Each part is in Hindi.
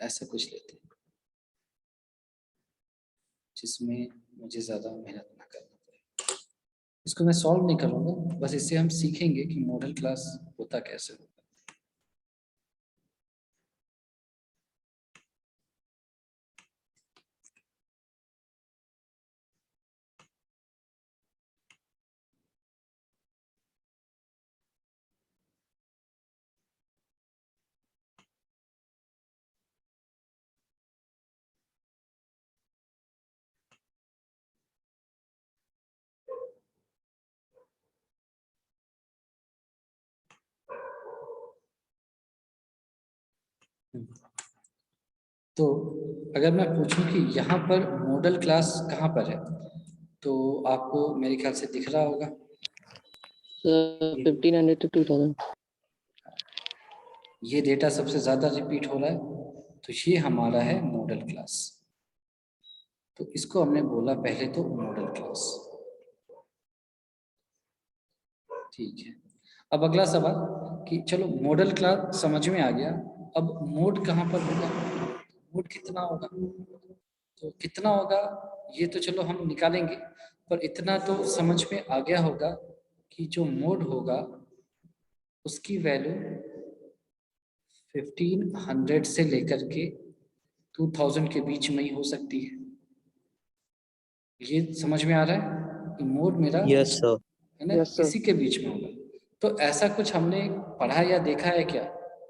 ऐसा कुछ लेते हैं जिसमें मुझे ज़्यादा मेहनत ना करना पड़े। इसको मैं सॉल्व नहीं करूँगा, बस इससे हम सीखेंगे कि मॉडल क्लास होता कैसे होगा। तो अगर मैं पूछूं कि यहाँ पर मॉडल क्लास कहाँ पर है, तो आपको मेरे ख्याल से दिख रहा होगा 1500 to 2000। ये डेटा सबसे ज़्यादा रिपीट हो रहा है, तो ये हमारा है मॉडल क्लास। तो इसको हमने बोला पहले तो मॉडल क्लास। ठीक है, अब अगला सवाल कि चलो मॉडल क्लास समझ में आ गया, अब मोड कहाँ पर होगा, मोड कितना होगा। तो कितना होगा ये तो चलो हम निकालेंगे, पर इतना तो समझ में आ गया होगा कि जो मोड होगा उसकी वैल्यू 1500 से लेकर के 2000 के बीच में ही हो सकती है। ये समझ में आ रहा है कि मोड मेरा यस सर। है ना, इसी के बीच में होगा। तो ऐसा कुछ हमने पढ़ा या देखा है क्या,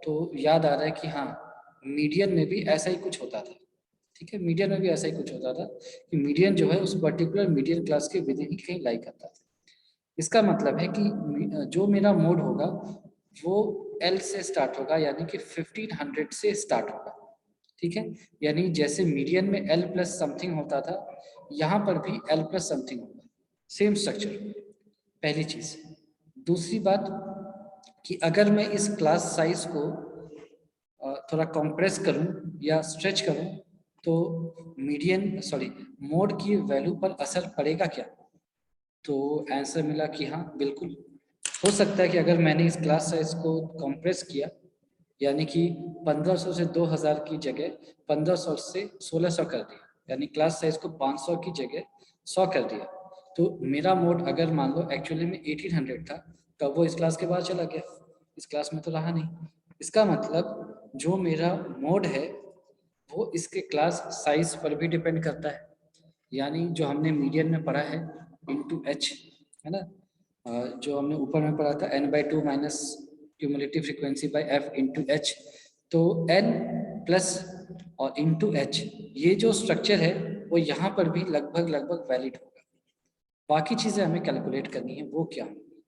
तो याद आ रहा है कि हाँ, मीडियन में भी ऐसा ही कुछ होता था। ठीक है, मीडियन में भी ऐसा ही कुछ होता था कि मीडियन जो है उस पर्टिकुलर मीडियन क्लास के विद ही कहीं लाई करता था। इसका मतलब है कि जो मेरा मोड होगा वो एल से स्टार्ट होगा, यानी कि 1500 से स्टार्ट होगा। ठीक है, यानी जैसे मीडियन में एल प्लस समथिंग होता था, यहाँ पर भी एल प्लस समथिंग होगा, सेम स्ट्रक्चर। पहली चीज। दूसरी बात कि अगर मैं इस क्लास साइज को थोड़ा कंप्रेस करूं या स्ट्रेच करूं, तो मोड की वैल्यू पर असर पड़ेगा क्या। तो आंसर मिला कि हाँ बिल्कुल हो सकता है कि अगर मैंने इस क्लास साइज को कंप्रेस किया, यानी कि 1500 से 2000 की जगह 1500 से 1600 कर दिया, यानी क्लास साइज को 500 की जगह 100 कर दिया, तो मेरा मोड अगर मान लो एक्चुअली में 1800 था, तब वो इस क्लास के बाद चला गया, इस क्लास में तो रहा नहीं। इसका मतलब जो मेरा मोड है वो इसके क्लास साइज पर भी डिपेंड करता है, यानी जो हमने मीडियन में पढ़ा है इंटू एच, है ना, जो हमने ऊपर में पढ़ा था n/2 minus cumulative frequency by f into H. तो n प्लस और इंटू एच, ये जो स्ट्रक्चर है वो यहाँ पर भी लगभग वैलिड होगा। बाकी चीज़ें हमें कैलकुलेट करनी है, वो क्या होगी।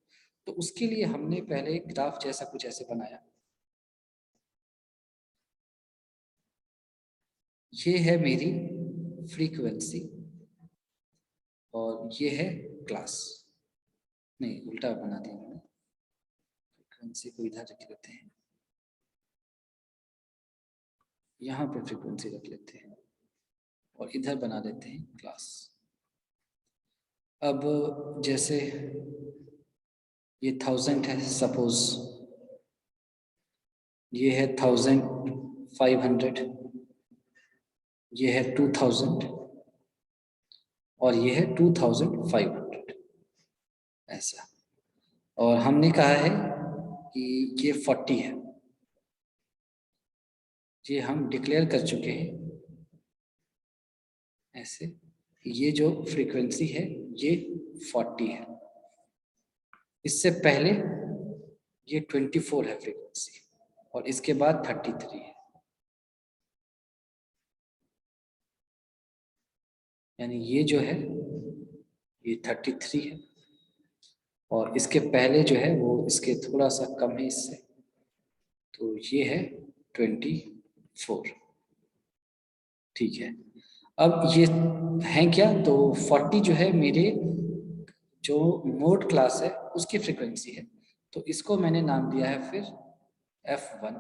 तो उसके लिए हमने पहले एक ग्राफ जैसा कुछ ऐसे बनाया। ये है मेरी फ्रीक्वेंसी और ये है क्लास, नहीं उल्टा बना दिया मैंने, फ्रीक्वेंसी को इधर रख लेते हैं, यहाँ पे फ्रीक्वेंसी रख लेते हैं और इधर बना देते हैं क्लास। अब जैसे ये 1000 है सपोज, ये है 1500, ये है 2000 और ये है 2500, ऐसा। और हमने कहा है कि ये 40 है, ये हम डिक्लेयर कर चुके हैं ऐसे। ये जो फ्रीक्वेंसी है ये 40 है, इससे पहले ये 24 है फ्रीक्वेंसी और इसके बाद 33 है, यानी ये जो है ये 33 है और इसके पहले जो है वो इसके थोड़ा सा कम है इससे, तो ये है 24। ठीक है, अब ये है क्या, तो 40 जो है मेरे जो मोड क्लास है उसकी फ्रीक्वेंसी है, तो इसको मैंने नाम दिया है फिर f1।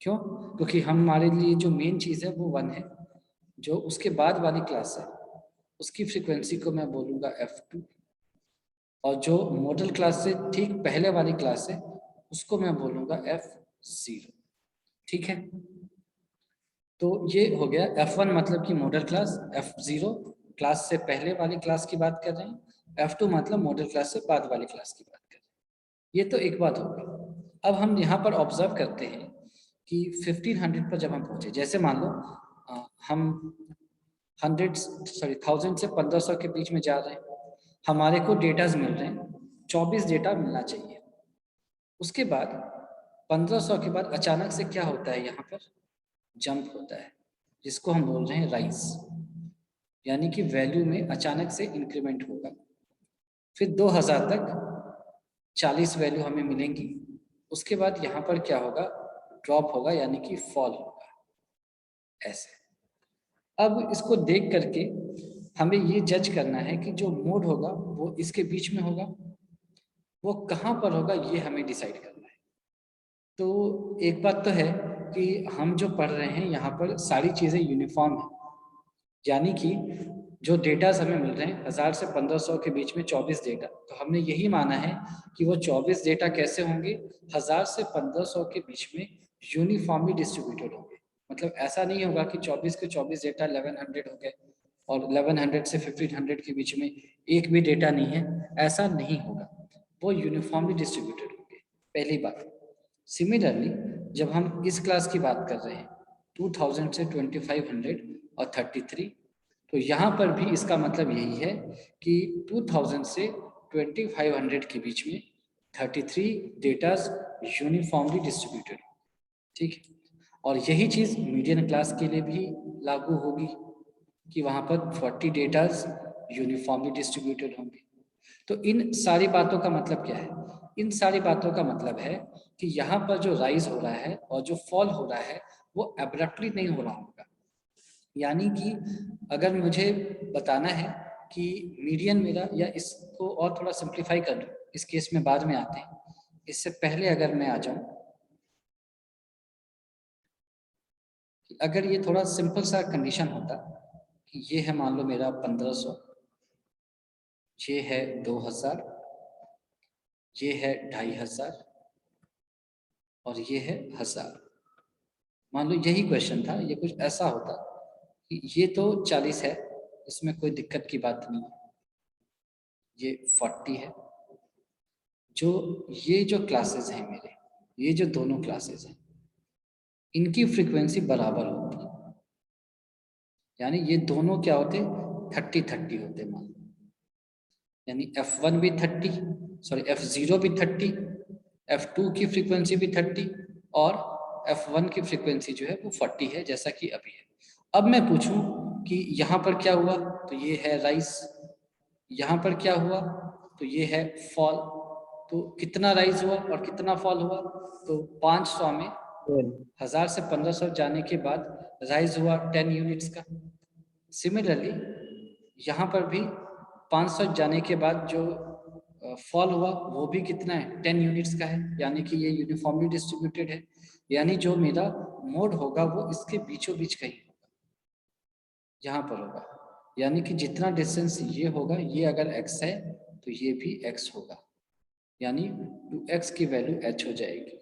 क्यों, क्योंकि हमारे लिए जो मेन चीज़ है वो 1 है, जो उसके बाद वाली क्लास है उसकी फ्रीक्वेंसी को मैं बोलूँगा f2, और जो मॉडल क्लास से ठीक पहले वाली क्लास है उसको मैं बोलूँगा f0। ठीक है, तो ये हो गया F1 मतलब कि मॉडल क्लास, F0 क्लास से पहले वाली क्लास की बात कर रहे हैं, F2 मतलब मॉडल क्लास से बाद वाली क्लास की बात कर रहे हैं। ये तो एक बात हो गई। अब हम यहाँ पर ऑब्जर्व करते हैं कि 1500 पर जब हम पहुंचे, जैसे मान लो हम 1000 से 1500 के बीच में जा रहे हैं, हमारे को डेटाज मिल रहे हैं, 24 डेटा मिलना चाहिए। उसके बाद 1500 के बाद अचानक से क्या होता है, यहाँ पर जंप होता है, जिसको हम बोल रहे हैं राइज, यानी कि वैल्यू में अचानक से इंक्रीमेंट होगा। फिर 2000 तक 40 वैल्यू हमें मिलेंगी। उसके बाद यहाँ पर क्या होगा, ड्रॉप होगा, यानी कि फॉल होगा, ऐसे। अब इसको देख करके हमें ये जज करना है कि जो मोड होगा वो इसके बीच में होगा, वो कहाँ पर होगा, ये हमें डिसाइड करना है। तो एक बात तो है कि हम जो पढ़ रहे हैं यहाँ पर सारी चीज़ें यूनिफॉर्म है, यानी कि जो डेटास हमें मिल रहे हैं 1000 से 1500 के बीच में 24 डेटा, तो हमने यही माना है कि वो 24 डेटा कैसे होंगे, 1000 से 1500 के बीच में यूनिफॉर्मली डिस्ट्रीब्यूटेड होंगे। मतलब ऐसा नहीं होगा कि 24 के 24 डेटा 1100 हो गए और 1100 से 1500 के बीच में एक भी डेटा नहीं है, ऐसा नहीं होगा, वो यूनिफॉर्मली डिस्ट्रीब्यूटेड होंगे, पहली बात। सिमिलरली जब हम इस क्लास की बात कर रहे हैं 2000 से 2500 और 33, तो यहाँ पर भी इसका मतलब यही है कि 2000 से 2500 के बीच में 33 डेटाज यूनिफॉर्मली डिस्ट्रीब्यूटेड, ठीक है। और यही चीज़ मीडियन क्लास के लिए भी लागू होगी कि वहाँ पर 40 डेटाज यूनिफॉर्मली डिस्ट्रीब्यूटेड होंगे। तो इन सारी बातों का मतलब क्या है, इन सारी बातों का मतलब है कि यहाँ पर जो राइज हो रहा है और जो फॉल हो रहा है वो एब्रप्टली नहीं हो रहा होगा। यानी कि अगर मुझे बताना है कि मीडियन मेरा, या इसको और थोड़ा सिंप्लीफाई कर लूँ, इस केस में बाद में आते हैं, इससे पहले अगर मैं आ जाऊं, अगर ये थोड़ा सिंपल सा कंडीशन होता कि ये है मान लो मेरा 1500, ये है 2000, ये है 2500 और ये है 1000, मान लो यही क्वेश्चन था, ये कुछ ऐसा होता कि ये तो 40 है, इसमें कोई दिक्कत की बात नहीं है, ये 40 है, जो ये जो क्लासेस हैं मेरे, ये जो दोनों क्लासेस हैं, इनकी फ्रीक्वेंसी बराबर होती है, यानी ये दोनों क्या होते, 30-30 होते मान लो, यानी F1 भी 30, सॉरी F0 भी 30, F2 की फ्रीक्वेंसी भी 30 और F1 की फ्रीक्वेंसी जो है वो 40 है, जैसा कि अभी है। अब मैं पूछूं कि यहाँ पर क्या हुआ, तो ये है राइज, यहाँ पर क्या हुआ, तो ये है फॉल। तो कितना राइज हुआ और कितना फॉल हुआ, तो 500 में 1000 से 1500 जाने के बाद राइज हुआ 10 यूनिट्स का। सिमिलरली यहाँ पर भी 500 जाने के बाद जो फॉल हुआ वो भी कितना है, 10 यूनिट्स का है, यानी कि ये यूनिफॉर्मली डिस्ट्रीब्यूटेड है, यानी जो मेरा मोड होगा वो इसके बीचों बीच कहीं होगा, यहाँ पर होगा, यानी कि जितना डिस्टेंस ये होगा, ये अगर x है तो ये भी x होगा, यानी 2x की वैल्यू h हो जाएगी।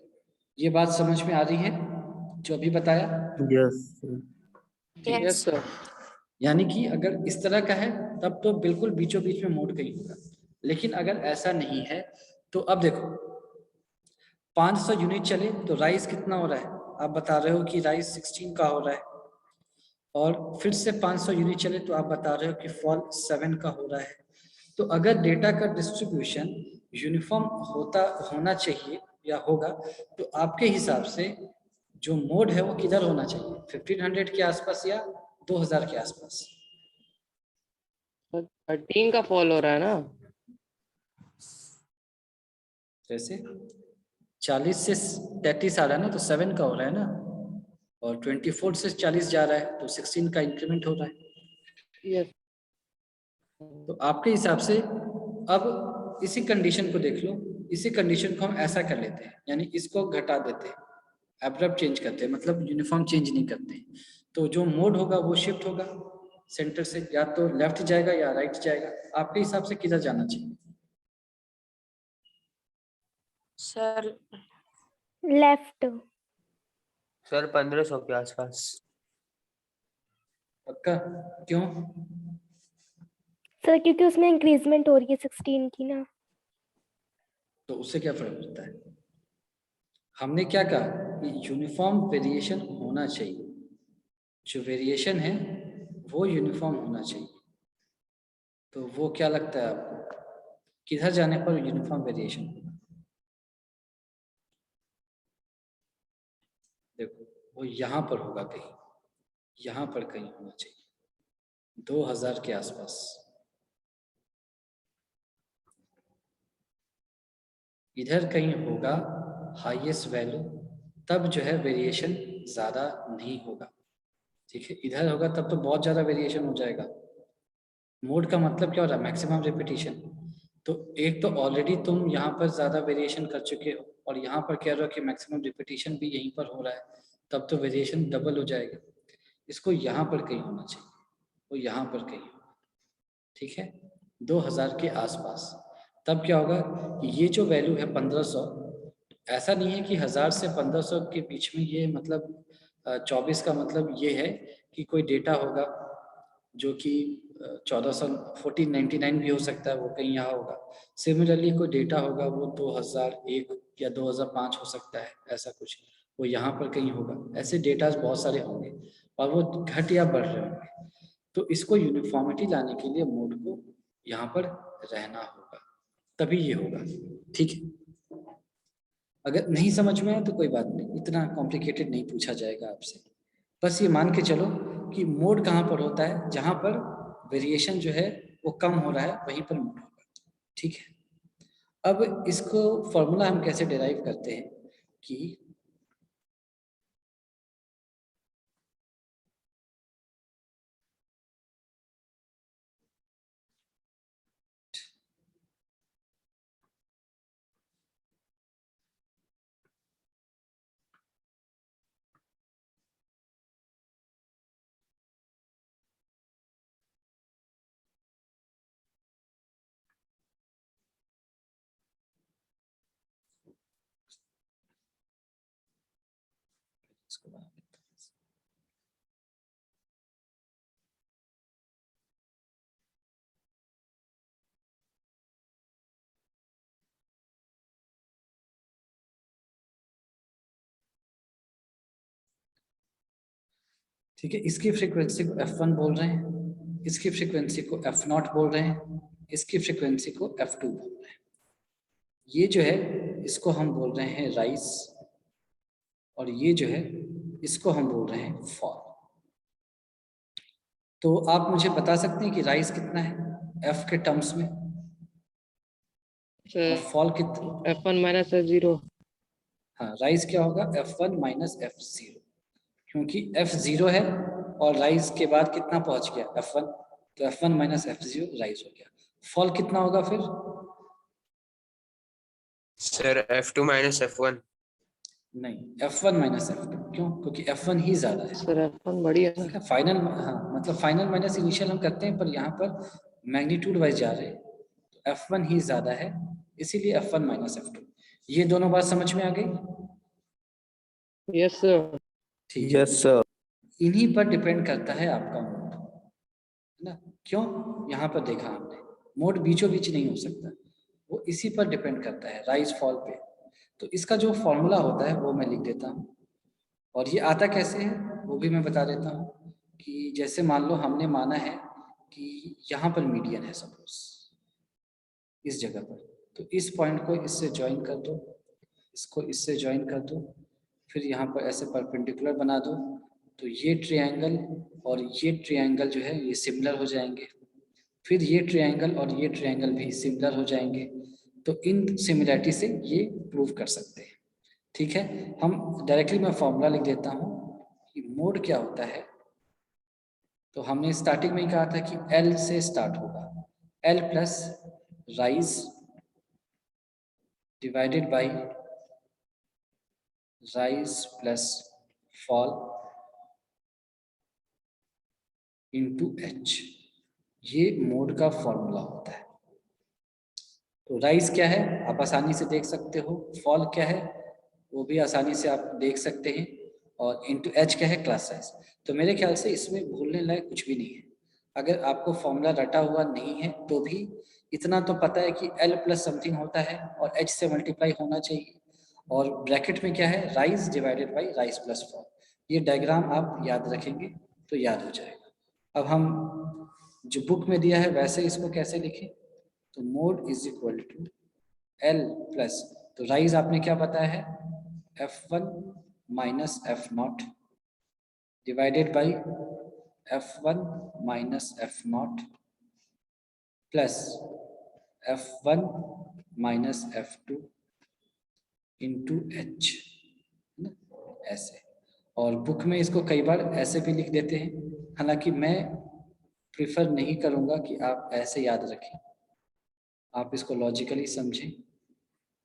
ये बात समझ में आ रही है जो अभी बताया? Yes yes sir. यानी कि अगर इस तरह का है तब तो बिल्कुल बीचों बीच में मोड कहीं होगा, लेकिन अगर ऐसा नहीं है तो अब देखो 500 यूनिट चले तो राइज कितना हो रहा है, आप बता रहे हो कि राइज 16 का हो रहा है, और फिर से 500 यूनिट चले तो आप बता रहे हो कि फॉल 7 का हो रहा है। तो अगर डेटा का डिस्ट्रीब्यूशन यूनिफॉर्म होना चाहिए या होगा, तो आपके हिसाब से जो मोड है वो किधर होना चाहिए, 1500 के आसपास या 2000 के आसपास? 13 का फॉल हो रहा है ना। जैसे 40 से 33 आ रहा है ना, तो 7 का हो रहा है ना, और 24 से 40 जा रहा है तो 16 का इंक्रीमेंट हो रहा है। यस। तो आपके हिसाब से अब इसी कंडीशन को देख लो, इसी कंडीशन को हम ऐसा कर लेते हैं, यानी इसको घटा देते हैं, एब्रप्ट चेंज करते हैं, मतलब यूनिफॉर्म चेंज नहीं करते। तो जो मोड होगा वो शिफ्ट होगा सेंटर से, या तो लेफ्ट जाएगा या राइट जाएगा, आपके हिसाब से किधर जाना चाहिए? Sir left. सर 1500 के आसपास। पक्का? क्यों? सर क्योंकि उसमें इंक्रीजमेंट हो रही है 16 की ना। तो उससे क्या फर्क पड़ता है? हमने क्या कहा कि यूनिफॉर्म वेरिएशन होना चाहिए, जो वेरिएशन है वो यूनिफॉर्म होना चाहिए। तो वो क्या लगता है आपको, किधर जाने पर यूनिफॉर्म वेरिएशन होगा? देखो वो यहाँ पर होगा, कहीं यहाँ पर कहीं होना चाहिए, 2000 के आसपास। इधर कहीं होगा हाईएस्ट वैल्यू, तब जो है वेरिएशन ज़्यादा नहीं होगा। ठीक है, इधर होगा तब तो बहुत ज़्यादा वेरिएशन हो जाएगा। मोड का मतलब क्या हो रहा है? Maximum repetition. तो एक तो ऑलरेडी तुम यहाँ पर ज़्यादा वेरिएशन कर चुके हो और यहाँ पर कह रहे हो कि मैक्सिमम रिपीटिशन भी यहीं पर हो रहा है, तब तो वेरिएशन डबल हो जाएगा। इसको यहाँ पर कहीं होना चाहिए, वो यहाँ पर कहीं होगा। ठीक है, 2000 के आसपास। तब क्या होगा कि ये जो वैल्यू है 1500, ऐसा नहीं है कि 1000 से 1500 के बीच में ये मतलब 24 का मतलब ये है कि कोई डेटा होगा जो कि 1400 1499 भी हो सकता है, वो कहीं यहाँ होगा। सिमिलरली कोई डेटा होगा वो 2001 या 2005 हो सकता है, ऐसा कुछ वो यहाँ पर कहीं होगा। ऐसे डेटास बहुत सारे होंगे और वो घट या बढ़ रहे होंगे। तो इसको यूनिफॉर्मिटी लाने के लिए मोड को यहाँ पर रहना होगा, तभी ये होगा। ठीक है, अगर नहीं समझ में आए तो कोई बात नहीं, इतना कॉम्प्लिकेटेड नहीं पूछा जाएगा आपसे। बस ये मान के चलो कि मोड कहाँ पर होता है, जहाँ पर वेरिएशन जो है वो कम हो रहा है, वहीं पर मोड होगा। ठीक है, अब इसको फॉर्मूला हम कैसे डिराइव करते हैं कि इसको बना देते हैं। ठीक है, इसकी फ्रीक्वेंसी को f1 बोल रहे हैं, इसकी फ्रीक्वेंसी को f0 बोल रहे हैं, इसकी फ्रीक्वेंसी को f2 बोल रहे हैं। ये जो है इसको हम बोल रहे हैं राइज, और ये जो है इसको हम बोल रहे हैं फॉल। तो आप मुझे बता सकते हैं कि राइज कितना है f के टर्म्स में और फॉल कितना? F1 minus F0। हाँ, राइज क्या होगा? f1 माइनस f0, क्योंकि f0 है और राइज के बाद कितना पहुंच गया? f1, तो f1 माइनस f0 राइज हो गया। फॉल कितना होगा फिर? Sir F2 minus F1। नहीं, f1 माइनस f2। क्यों? क्योंकि f1 ही ज्यादा है। सर F1 बढ़िया ठीक है, फाइनल, हाँ मतलब फाइनल माइनस इनिशियल हम करते हैं, पर यहाँ पर मैग्नीट्यूड वाइज जा रहे हैं, तो f1 ही ज्यादा है, इसीलिए f1 माइनस f2। ये दोनों बात समझ में आ गई? Yes sir. ठीक है, यस सर। इन्हीं पर डिपेंड करता है आपका मोड, है ना? क्यों? यहाँ पर देखा हमने, मोड बीचों बीच नहीं हो सकता, वो इसी पर डिपेंड करता है, राइज फॉल पे। तो इसका जो फॉर्मूला होता है वो मैं लिख देता हूँ, और ये आता कैसे है वो भी मैं बता देता हूँ। कि जैसे मान लो हमने माना है कि यहाँ पर मीडियन है सपोज, इस जगह पर, तो इस पॉइंट को इससे ज्वाइन कर दो, इसको इससे ज्वाइन कर दो, फिर यहाँ पर ऐसे परपेंडिकुलर बना दो, तो ये ट्रायंगल और ये ट्रायंगल जो है ये सिमिलर हो जाएंगे, फिर ये ट्रायंगल और ये ट्रायंगल भी सिमिलर हो जाएंगे। तो इन सिमिलरिटी से ये प्रूव कर सकते हैं। ठीक है, हम डायरेक्टली मैं फॉर्मूला लिख देता हूँ कि मोड क्या होता है। तो हमने स्टार्टिंग में ही कहा था कि L से स्टार्ट होगा, L plus rise divided by rise plus fall into H, ये मोड का फॉर्मूला होता है। तो राइज क्या है आप आसानी से देख सकते हो, फॉल क्या है वो भी आसानी से आप देख सकते हैं। और इंटू एच क्या है, क्लास साइज। तो मेरे ख्याल से इसमें भूलने लायक कुछ भी नहीं है। अगर आपको फॉर्मूला रटा हुआ नहीं है तो भी इतना तो पता है कि L प्लस समथिंग होता है और H से मल्टीप्लाई होना चाहिए, और ब्रैकेट में क्या है, rise divided by rise plus fall. ये डायग्राम आप याद रखेंगे तो याद हो जाएगा। अब हम जो बुक में दिया है वैसे इसको कैसे लिखें, तो mode is equal to L plus, तो राइज आपने क्या बताया है, F1 minus F0 divided by F1 minus F0 plus F1 minus F2 into H, ऐसे। और बुक में इसको कई बार ऐसे भी लिख देते हैं, हालांकि मैं प्रिफर नहीं करूंगा कि आप ऐसे याद रखें, आप इसको लॉजिकली समझें।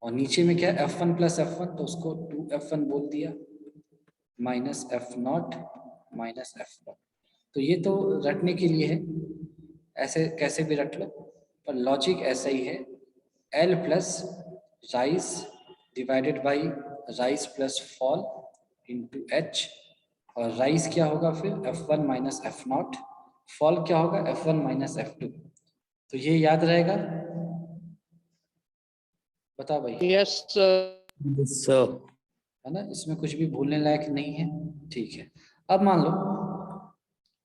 और नीचे में क्या है, F1 प्लस F1, तो उसको 2F1 बोल दिया माइनस F0 माइनस F1। तो ये तो रटने के लिए है, ऐसे कैसे भी रट लो, पर लॉजिक ऐसा ही है, L plus rise divided by rise plus fall into H, और राइज क्या होगा फिर F1 माइनस F0, फॉल क्या होगा F1 माइनस F2। तो ये याद रहेगा, बताओ भाई। Yes sir. है ना, इसमें कुछ भी भूलने लायक नहीं है, ठीक है। अब मान लो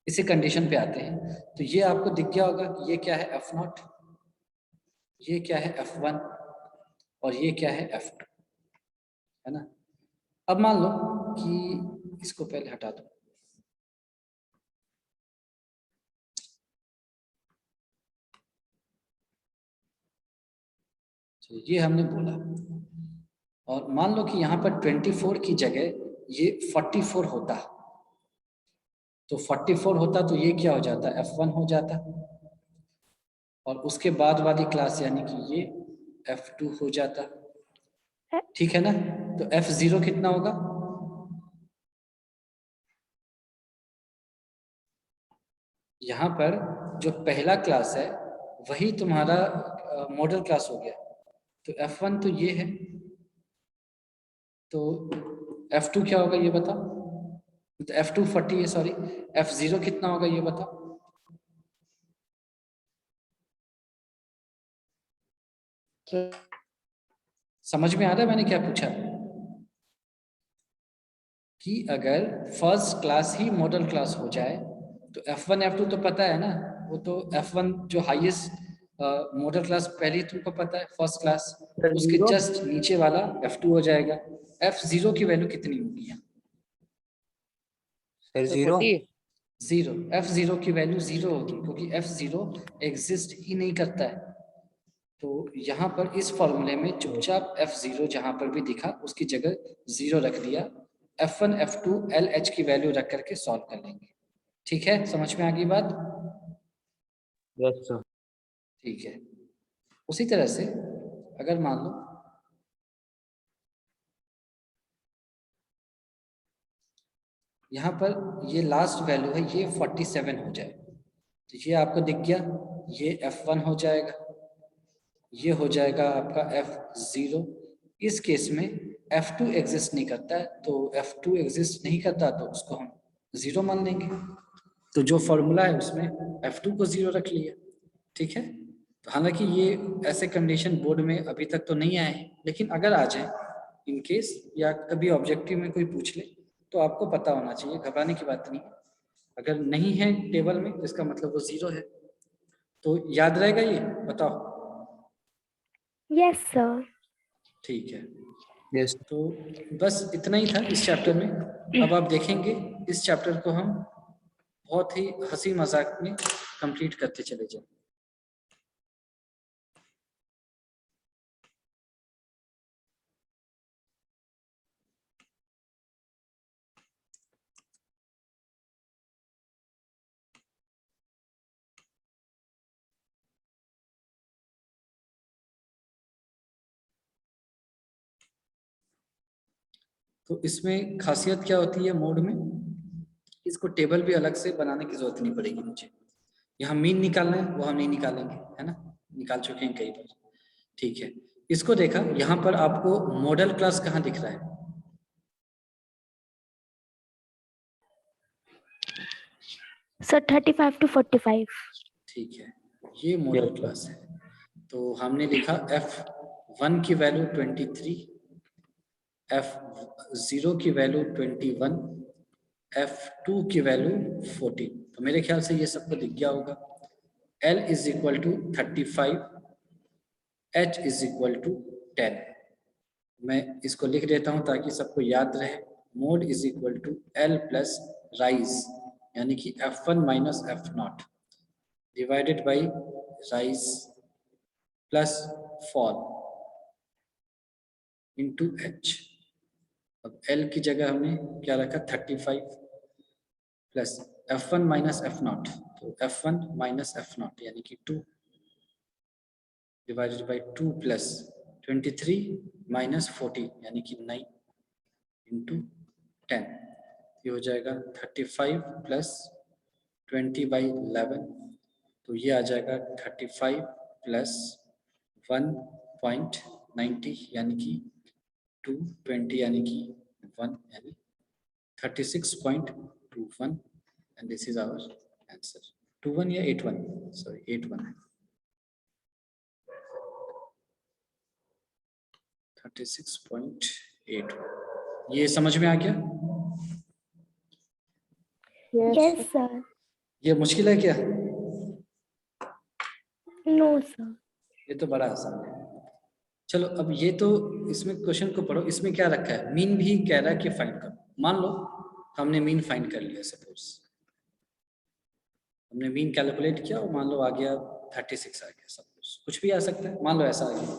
इसी कंडीशन पे आते हैं, तो ये आपको दिख गया होगा कि ये क्या है F0, ये क्या है F1 और ये क्या है F2, है ना। अब मान लो कि इसको पहले हटा दो, तो ये हमने बोला, और मान लो कि यहाँ पर 24 की जगह ये 44 होता, तो 44 होता तो ये क्या हो जाता, F1 हो जाता, और उसके बाद वाली क्लास यानी कि ये F2 हो जाता, ठीक है ना। तो F0 कितना होगा, यहाँ पर जो पहला क्लास है वही तुम्हारा मॉडल क्लास हो गया, तो F1 तो ये है, तो F2 क्या होगा ये बताओ, तो F2 40 है, सॉरी, F0 कितना होगा ये बताओ। समझ में आ रहा है मैंने क्या पूछा, कि अगर फर्स्ट क्लास ही मॉडल क्लास हो जाए तो F1 F2 तो पता है ना, वो तो F1 जो हाईएस्ट मॉडल क्लास पहले तुमको पता है फर्स्ट क्लास, उसके जस्ट नीचे वाला F2 हो जाएगा। F0 की वैल्यू कितनी होगी यहाँ, सर जीरो। जीरो, F0 की वैल्यू जीरो होगी, क्योंकि F0 एग्जिस्ट ही नहीं करता है। तो यहाँ पर इस फॉर्मूले में चुपचाप F0 जहाँ पर भी दिखा उसकी जगह जीरो रख दिया, F1 F2 LH की वैल्यू रख करके सॉल्व कर लेंगे, ठीक है, समझ में आ गई बात। Yes sir. ठीक है, उसी तरह से अगर मान लो यहाँ पर ये लास्ट वैल्यू है, ये 47 हो जाए, तो ये आपको दिख गया, ये F1 हो जाएगा, ये हो जाएगा आपका F0। इस केस में F2 एग्जिस्ट नहीं करता है, तो F2 एग्जिस्ट नहीं करता तो उसको हम जीरो मान लेंगे, तो जो फॉर्मूला है उसमें F2 को जीरो रख लिया, ठीक है। तो हालांकि ये ऐसे कंडीशन बोर्ड में अभी तक तो नहीं आए हैं, लेकिन अगर आ जाए इन केस, या कभी ऑब्जेक्टिव में कोई पूछ ले तो आपको पता होना चाहिए, घबराने की बात नहीं है। अगर नहीं है टेबल में तो इसका मतलब वो जीरो है, तो याद रहेगा ये, बताओ। Yes sir. ठीक है, यस। तो बस इतना ही था इस चैप्टर में। अब आप देखेंगे इस चैप्टर को हम बहुत ही हंसी मजाक में कंप्लीट करते चले जाएं। तो इसमें खासियत क्या होती है मोड में, इसको टेबल भी अलग से बनाने की जरूरत नहीं पड़ेगी मुझे, यहाँ मीन निकालना है वो हम नहीं निकालेंगे, है ना, निकाल चुके हैं कई बार, ठीक है। इसको देखा, यहाँ पर आपको मॉडल क्लास कहाँ दिख रहा है, सर 35 to 45. ठीक है, ये मॉडल Yes, sir. क्लास है। तो हमने लिखा F1 की वैल्यू 23, F0 की वैल्यू 21, F2 की वैल्यू 14। तो मेरे ख्याल से ये सबको दिख गया होगा। L is equal to 35, H is equal to 10। मैं इसको लिख देता हूं ताकि सबको याद रहे। Mode is equal to L plus rise, यानी कि F1 minus F0 divided by rise plus fall into H। अब L की जगह हमने क्या रखा, 35 प्लस F1 माइनस F0, तो F1 माइनस F0 यानी कि 2 डिवाइडेड बाई 2 प्लस 23 माइनस 40 यानी कि 9 इंटू 10। ये हो जाएगा 35 प्लस 20/11, तो ये आ जाएगा 35 प्लस 1.90 यानी कि 220 यानी कि 1 यानी 36.21 and this is our answer। 21 या 81, सॉरी 81 है, 36.81। ये समझ में आ गया? Yes, sir. ये मुश्किल है क्या? No, sir. ये तो बड़ा आसान है। चलो अब ये तो, इसमें क्वेश्चन को पढ़ो, इसमें क्या रखा है, मीन भी कह रहा है कि फाइंड करो। मान लो हमने मीन फाइंड कर लिया, सपोज हमने मीन कैलकुलेट किया और मान लो आ गया 36 आ गया, सपोज कुछ भी आ सकता है, मान लो ऐसा आ गया,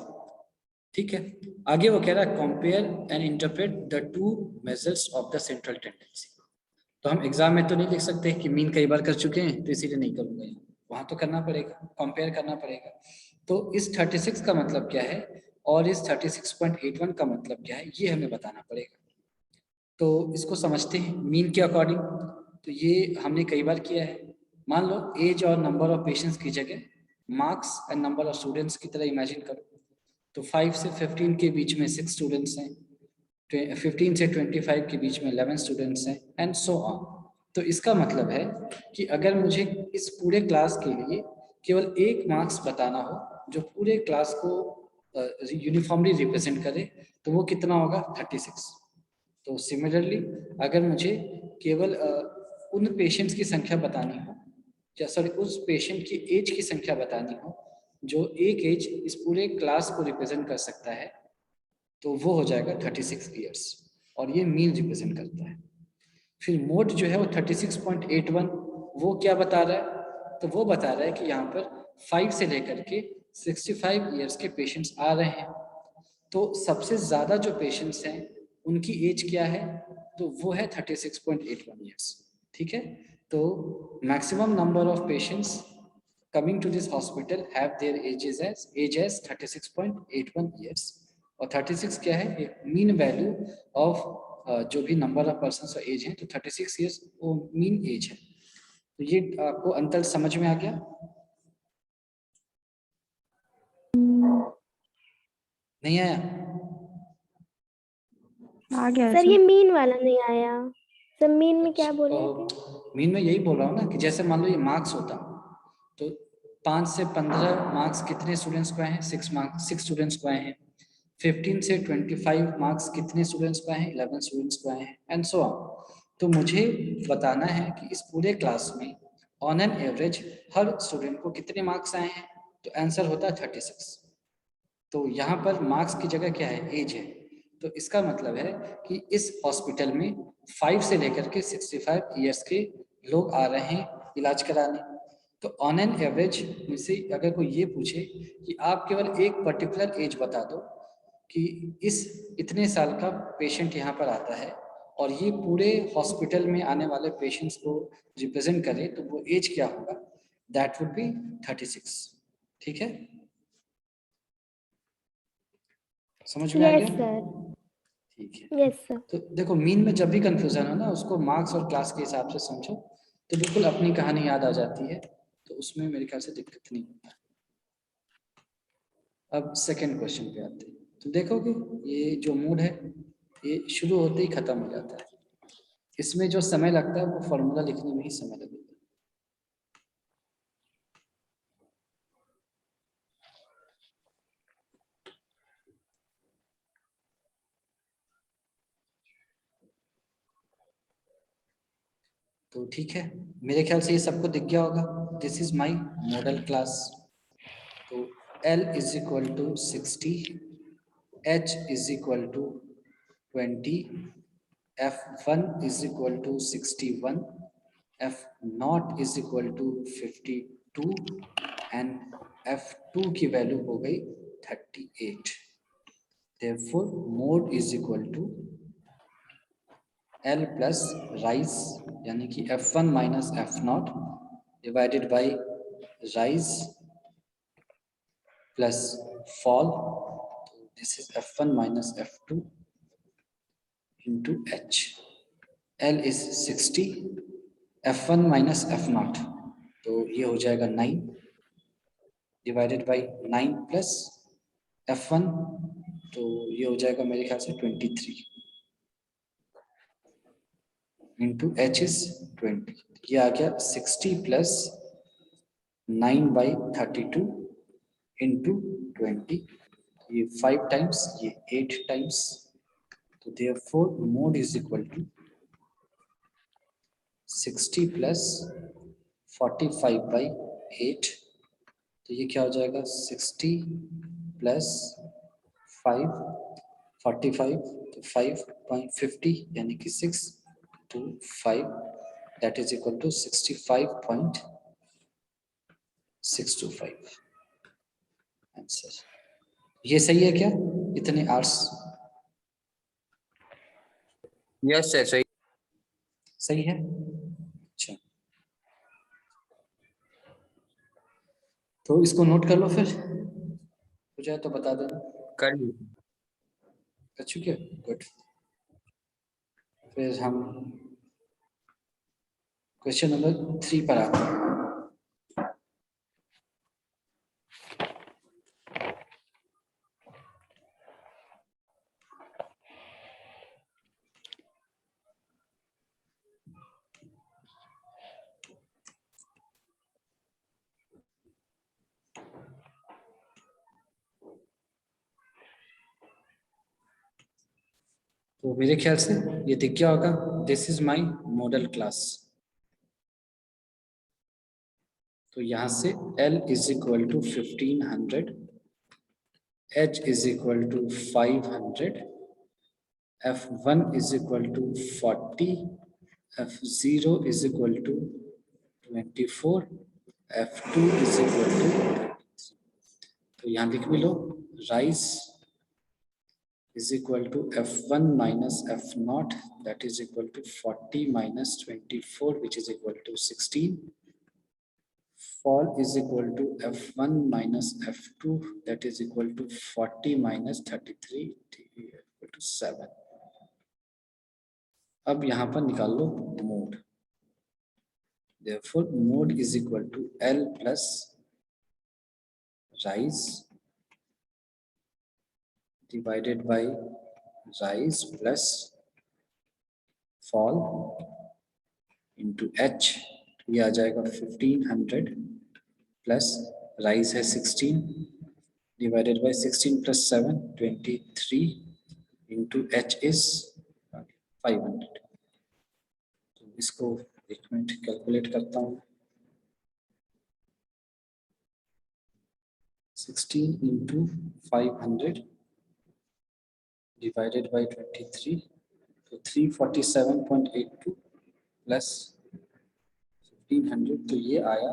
ठीक है। आगे वो कह रहा है compare and interpret the two measures of the central tendency. तो हम एग्जाम में तो नहीं लिख सकते कि मीन कई बार कर चुके हैं तो इसीलिए नहीं करूंगा, वहां तो करना पड़ेगा, कंपेयर करना पड़ेगा। तो इस 36 का मतलब क्या है और इस 36.81 का मतलब क्या है, ये हमें बताना पड़ेगा। तो इसको समझते हैं मीन के अकॉर्डिंग। तो ये हमने कई बार किया है। मान लो एज और नंबर ऑफ पेशेंट्स की जगह marks and number of students की तरह इमेजिन करो। तो 5 से 15 के बीच में 6 स्टूडेंट्स हैं, 15 से 25 के बीच में 11 स्टूडेंट्स हैं एंड सो ऑन। तो इसका मतलब है कि अगर मुझे इस पूरे क्लास के लिए केवल एक मार्क्स बताना हो जो पूरे क्लास को यूनिफॉर्मली रिप्रेजेंट करे, तो वो कितना होगा, 36। तो सिमिलरली अगर मुझे केवल उन पेशेंट्स की संख्या बतानी हो, या सॉरी उस पेशेंट की एज की संख्या बतानी हो जो एक एज इस पूरे क्लास को रिप्रेजेंट कर सकता है, तो वो हो जाएगा 36 ईयर्स, और ये मीन रिप्रेजेंट करता है। फिर मोड जो है वो 36.81, वो क्या बता रहा है, तो वो बता रहा है कि यहाँ पर 5 से लेकर के 65 ईयर्स के पेशेंट्स आ रहे हैं। तो सबसे ज़्यादा जो पेशेंट्स हैं उनकी एज क्या है, तो वो है 36.81 ईयर्स, ठीक है। तो maximum number of patients coming to this hospital have their age as 36.81 years, और 36 क्या है, एक मीन वैल्यू ऑफ जो भी नंबर ऑफ पर्सन का एज है, तो 36 ईयर्स वो मीन एज है। तो ये आपको अंतर समझ में आ गया? नहीं आया? आ गया सर ये मीन वाला नहीं आया। सर मीन में क्या बोल रहे थे? मीन में यही बोल रहा हूँ ना कि जैसे मान लो ये मार्क्स होता, तो 5 से 15 मार्क्स कितने स्टूडेंट्स को आए हैं, 6 स्टूडेंट्स को आए हैं। 15 से 25 मार्क्स कितने स्टूडेंट्स को आए हैं, 11 स्टूडेंट्स को आए हैं एंड सो ऑन। तो मुझे बताना है कि इस पूरे क्लास में on an average her student को कितने मार्क्स आए हैं, तो आंसर होता है 36। तो यहाँ पर मार्क्स की जगह क्या है, एज है। तो इसका मतलब है कि इस हॉस्पिटल में 5 से लेकर के 65 ईयर्स के लोग आ रहे हैं इलाज कराने। तो ऑन एन एवरेज मुझसे अगर कोई ये पूछे कि आप केवल एक पर्टिकुलर एज बता दो कि इस इतने साल का पेशेंट यहाँ पर आता है और ये पूरे हॉस्पिटल में आने वाले पेशेंट्स को रिप्रेजेंट करे, तो वो एज क्या होगा, दैट वुड बी 36, ठीक है। समझ में आ यस गया? सर। ठीक है। Yes sir. तो देखो मीन में जब भी कंफ्यूजन हो ना, उसको मार्क्स और क्लास के हिसाब से समझो, तो बिल्कुल अपनी कहानी याद आ जाती है, तो उसमें मेरे ख्याल से दिक्कत नहीं होता। अब सेकंड क्वेश्चन पे आते हैं। तो देखोगे ये जो मूड है ये शुरू होते ही खत्म हो जाता है। इसमें जो समय लगता है वो फॉर्मूला लिखने में ही समय लगेगा। तो ठीक है, मेरे ख्याल से ये सबको दिख गया होगा। This is my model class. तो L is equal to 60, H is equal to 20, F1 is equal to 61, F0 is equal to 52 and F2 की वैल्यू हो गई 38। Therefore, mode is equal to L plus rise यानी कि F1 minus F0 divided by rise plus fall. This is F1 minus F2 into H. L is 60, F1 minus F0, तो ये हो जाएगा 9 डिवाइडेड बाई 9 प्लस F1, तो ये हो जाएगा मेरे ख्याल से 23 इंटू H इज 20। ये आ गया 60 प्लस 9 बाई 32 इंटू 20, ये 5 टाइम्स, ये 8 टाइम्स। तो therefore mode is equal to 60 plus 45 by 8, तो ये क्या हो जाएगा 60 प्लस 5 45, तो 5.50 यानी कि 625, that is equal to 65.625 answer. ये सही है क्या? इतने आवर्स Yes, sir. सही। सही है? अच्छा, तो इसको नोट कर लो, फिर हो जाए तो बता देना। कर ली। कर चुके? गुड। फिर हम क्वेश्चन नंबर 3 पर आते हैं। तो मेरे ख्याल से ये दिख गया होगा। This is my model class. तो यहाँ से L is equal to 1500, H is equal to 500, F1 is equal to 40, F0 is equal to 24, F2 is equal to, तो यहाँ लिख भी लो, rise is equal to F1 minus F0, that is equal to 40 minus 24, which is equal to 16. Fall is equal to F1 minus F2, that is equal to 40 minus 33, equal to 7. अब यहाँ पर निकाल लो mode. Therefore, mode is equal to L plus rise divided by rise plus fall into H, ये आ जाएगा 1500 प्लस राइज है 16 divided by 16 plus 7 23 into H is 500। तो इसको एक मिनट कैलकुलेट करता हूँ। 16 इंटू 500 डिवाइडेड बाय 23, तो 347.82 प्लस 1500, तो ये आया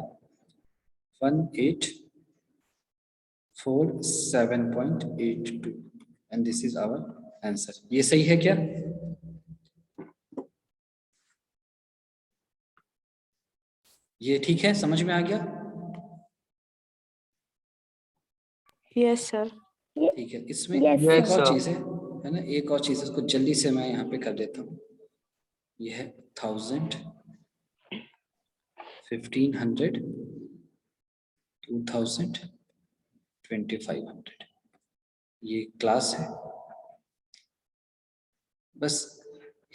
1847.82 and this is our answer. ये सही है क्या? ये ठीक है, समझ में आ गया? Yes, sir. ठीक है, इसमें Yes, एक sir. और चीज है ना, एक और चीज है, उसको जल्दी से मैं यहाँ पे कर देता हूँ। ये है 1000, 1500, 2000, 2500, ये क्लास है। बस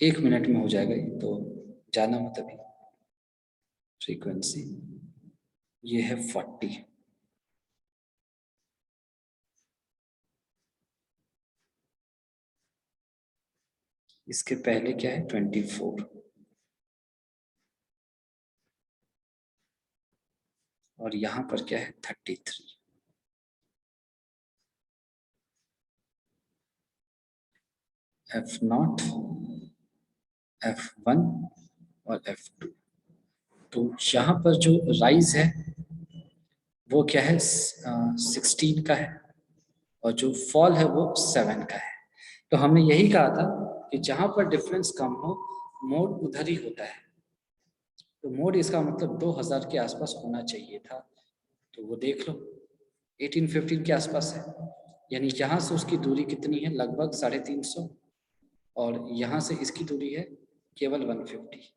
1 मिनट में हो जाएगा ये, तो जाना मत अभी। फ्रीक्वेंसी ये है 40, इसके पहले क्या है 24, और यहाँ पर क्या है 33। F0, F1 और F2। तो यहाँ पर जो राइज है वो क्या है 16 का है और जो फॉल है वो 7 का है। तो हमने यही कहा था कि जहाँ पर डिफरेंस कम हो मोड उधर ही होता है। तो मोड इसका मतलब 2000 के आसपास होना चाहिए था। तो वो देख लो 1815 के आसपास है, यानी यहाँ से उसकी दूरी कितनी है लगभग 350 और यहाँ से इसकी दूरी है केवल 150।